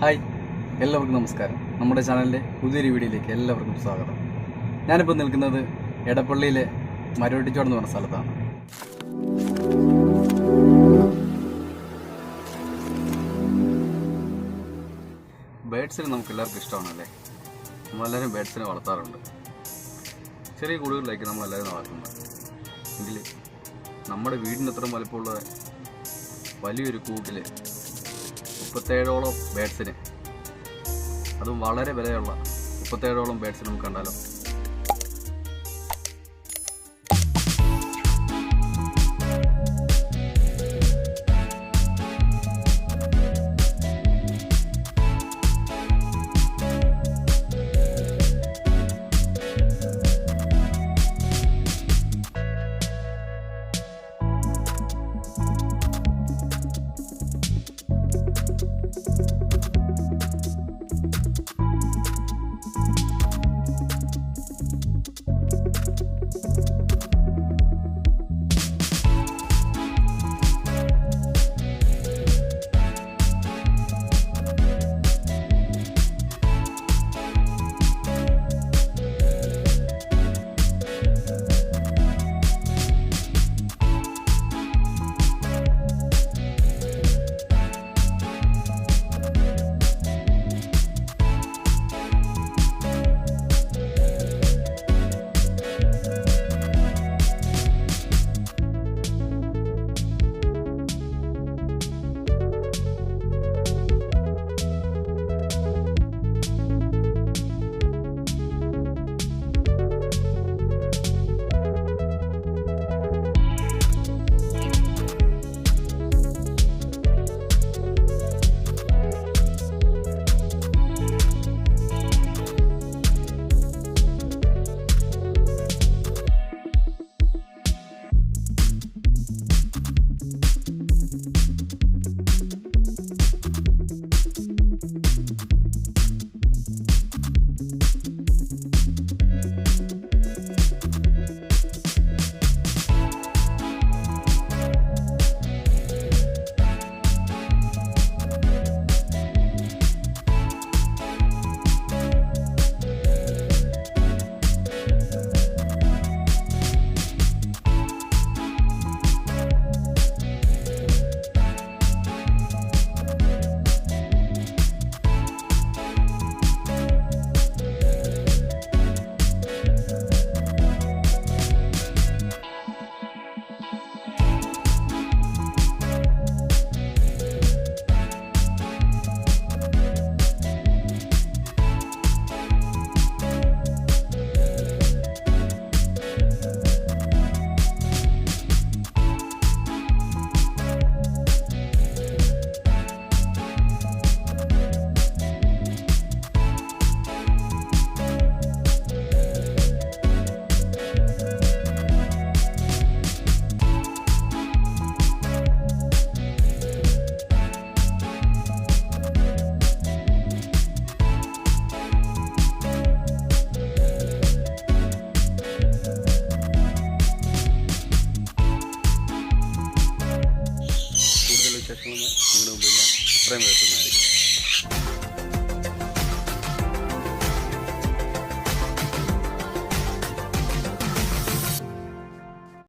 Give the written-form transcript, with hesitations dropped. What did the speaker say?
Hi, എല്ലാവർക്കും നമസ്കാരം. നമ്മുടെ ചാനലിൻ്റെ പുതിയൊരു വീഡിയോയിലേക്ക് എല്ലാവർക്കും സ്വാഗതം. ഞാനിപ്പോൾ നിൽക്കുന്നത് എടപ്പള്ളിയിലെ മരോട്ടിച്ചോട് എന്ന് പറഞ്ഞ സ്ഥലത്താണ്. ബേഡ്സിന് നമുക്ക് എല്ലാവർക്കും ഇഷ്ടമാണല്ലേ. നമ്മളെല്ലാവരും ബേഡ്സിനെ വളർത്താറുണ്ട്. ചെറിയ കൂടുകളിലേക്ക് നമ്മളെല്ലാവരും വളർത്തുന്നത്. എങ്കിൽ നമ്മുടെ വീടിന് അത്ര വലുപ്പമുള്ള വലിയൊരു കൂട്ടിൽ 37ഓളം ബേഡ്സിന്, അതും വളരെ വിലയുള്ള 37ഓളം ബേഡ്സിന് നമുക്ക് കണ്ടാലോ. നിങ്ങളുടെ മുമ്പിൽ ഞാൻ ഇത്രയും വരുത്തുന്നതായിരിക്കും.